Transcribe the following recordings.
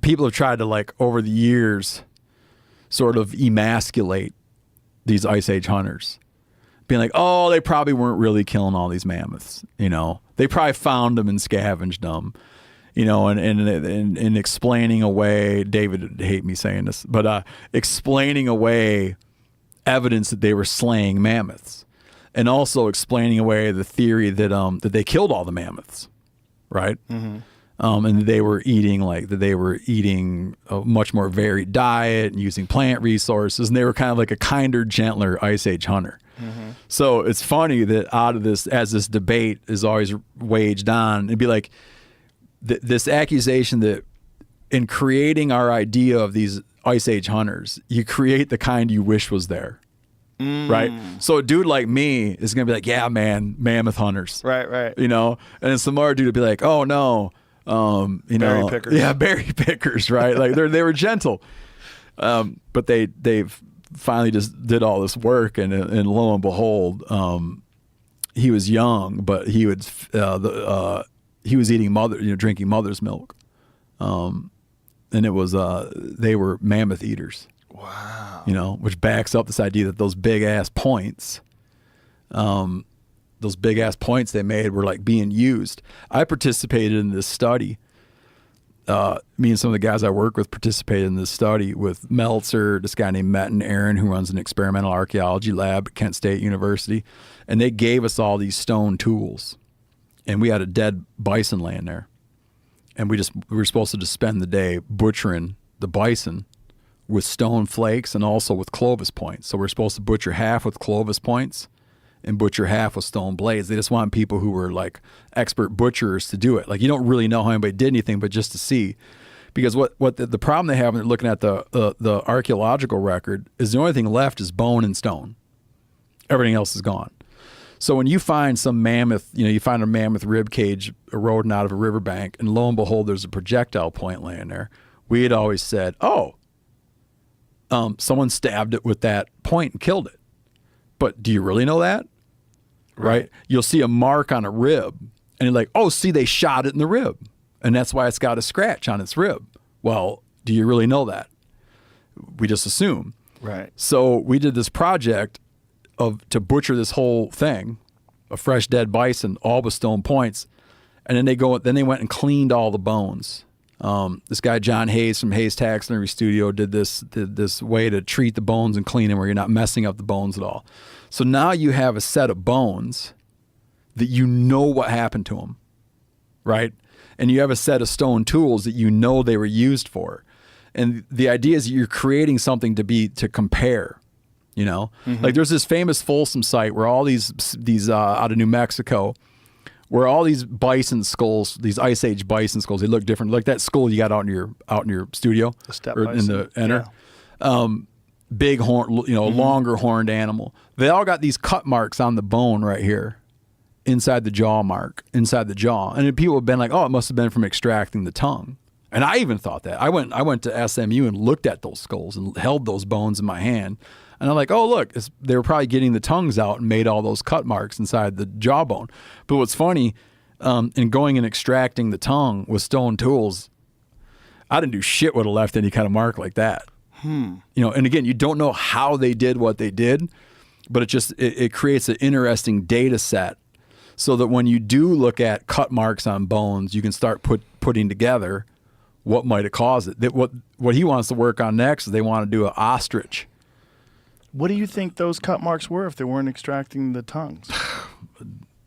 people have tried to, like, over the years sort of emasculate these Ice Age hunters, being like, oh, they probably weren't really killing all these mammoths. You know, they probably found them and scavenged them. You know, and explaining away, David would hate me saying this, but explaining away evidence that they were slaying mammoths, and also explaining away the theory that that they killed all the mammoths, right? Mm-hmm. And they were eating a much more varied diet and using plant resources, and they were kind of like a kinder, gentler Ice Age hunter. Mm-hmm. So it's funny that out of this, as this debate is always waged on, it'd be like, this accusation that in creating our idea of these Ice Age hunters, you create the kind you wish was there, right? So a dude like me is going to be like, yeah, man, mammoth hunters. Right. You know, and then some other dude would be like, oh, no, berry pickers. Yeah, berry pickers, right? Like they were gentle. But they've finally just did all this work, and lo and behold, he was young, but he would he was eating drinking mother's milk. And it was, they were mammoth eaters. Wow. You know, which backs up this idea that those big ass points they made were like being used. I participated in this study. Me and some of the guys I work with participated in this study with Meltzer, this guy named Metin Aaron, who runs an experimental archaeology lab at Kent State University. And they gave us all these stone tools. And we had a dead bison laying there. And we were supposed to just spend the day butchering the bison with stone flakes and also with Clovis points. So we're supposed to butcher half with Clovis points and butcher half with stone blades. They just want people who were like expert butchers to do it. Like, you don't really know how anybody did anything, but just to see. Because what the problem they have when they're looking at the archaeological record is the only thing left is bone and stone. Everything else is gone. So when you find some mammoth, you find a mammoth rib cage eroding out of a riverbank, and lo and behold, there's a projectile point laying there. We had always said, someone stabbed it with that point and killed it. But do you really know that? Right? You'll see a mark on a rib, and you're like, oh, see, they shot it in the rib, and that's why it's got a scratch on its rib. Well, do you really know that? We just assume. Right. So we did this project to butcher this whole thing, a fresh dead bison, all with stone points, and then they went and cleaned all the bones. This guy John Hayes from Hayes Taxidermy Studio did this way to treat the bones and clean them where you're not messing up the bones at all. So now you have a set of bones that you know what happened to them, right? And you have a set of stone tools that you know they were used for. And the idea is that you're creating something to compare. Like there's this famous Folsom site where all these out of New Mexico, where all these bison skulls, these Ice Age bison skulls, they look different. Like that skull you got out in your studio, the steppe or bison. In the enter, big horn, longer horned animal. They all got these cut marks on the bone right here, inside the jaw, and people have been like, oh, it must have been from extracting the tongue. And I even thought that. I went to SMU and looked at those skulls and held those bones in my hand. And I'm like, oh, look, they were probably getting the tongues out and made all those cut marks inside the jawbone. But what's funny, in going and extracting the tongue with stone tools, I didn't do shit with a left any kind of mark like that. And again, you don't know how they did what they did, but it creates an interesting data set so that when you do look at cut marks on bones, you can start putting together what might have caused it. What he wants to work on next is they want to do an ostrich. What do you think those cut marks were if they weren't extracting the tongues?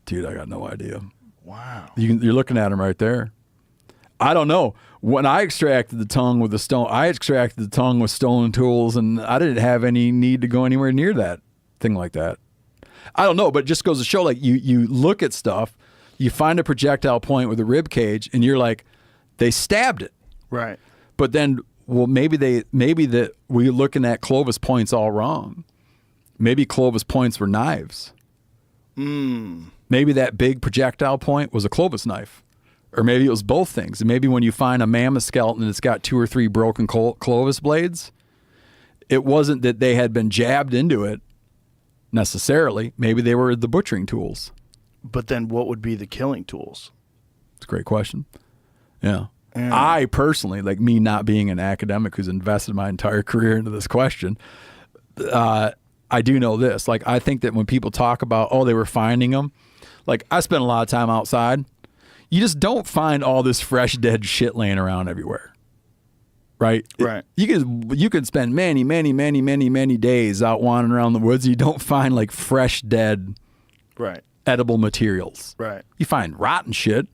Dude, I got no idea. Wow. You're looking at them right there. I don't know. When I extracted the tongue with stone tools, and I didn't have any need to go anywhere near that thing like that. I don't know, but it just goes to show, like, you look at stuff, you find a projectile point with a rib cage, and you're like, they stabbed it. Right. But then, well, maybe we're looking at Clovis points all wrong. Maybe Clovis points were knives. Maybe that big projectile point was a Clovis knife. Or maybe it was both things. And maybe when you find a mammoth skeleton and it's got 2 or 3 broken Clovis blades, it wasn't that they had been jabbed into it necessarily. Maybe they were the butchering tools. But then what would be the killing tools? It's a great question. Yeah. I personally, like me not being an academic who's invested my entire career into this question, I do know this. Like, I think that when people talk about, oh, they were finding them, like, I spent a lot of time outside. You just don't find all this fresh dead shit laying around everywhere. Right? Right. You could spend many days out wandering around the woods. You don't find like fresh dead edible materials. Right. You find rotten shit,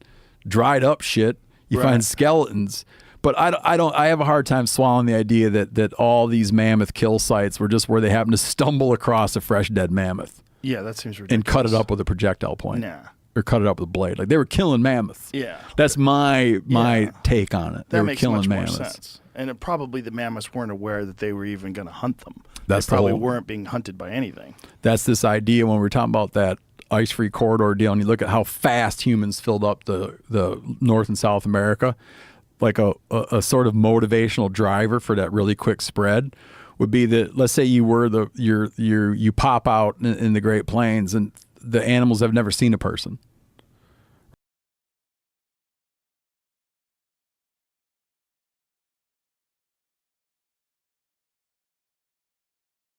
dried up shit. You find skeletons. But I have a hard time swallowing the idea that all these mammoth kill sites were just where they happen to stumble across a fresh dead mammoth. Yeah, that seems ridiculous. And cut it up with a projectile point. Nah. Or cut it up with a blade. Like, they were killing mammoths. Yeah. That's my take on it. They were makes killing much mammoths. more sense. And probably the mammoths weren't aware that they were even going to hunt them. That's they probably the whole, weren't being hunted by anything. That's this idea when we were talking about that ice-free corridor deal, and you look at how fast humans filled up the North and South America, like a sort of motivational driver for that really quick spread would be that, let's say you were you pop out in the Great Plains and the animals have never seen a person.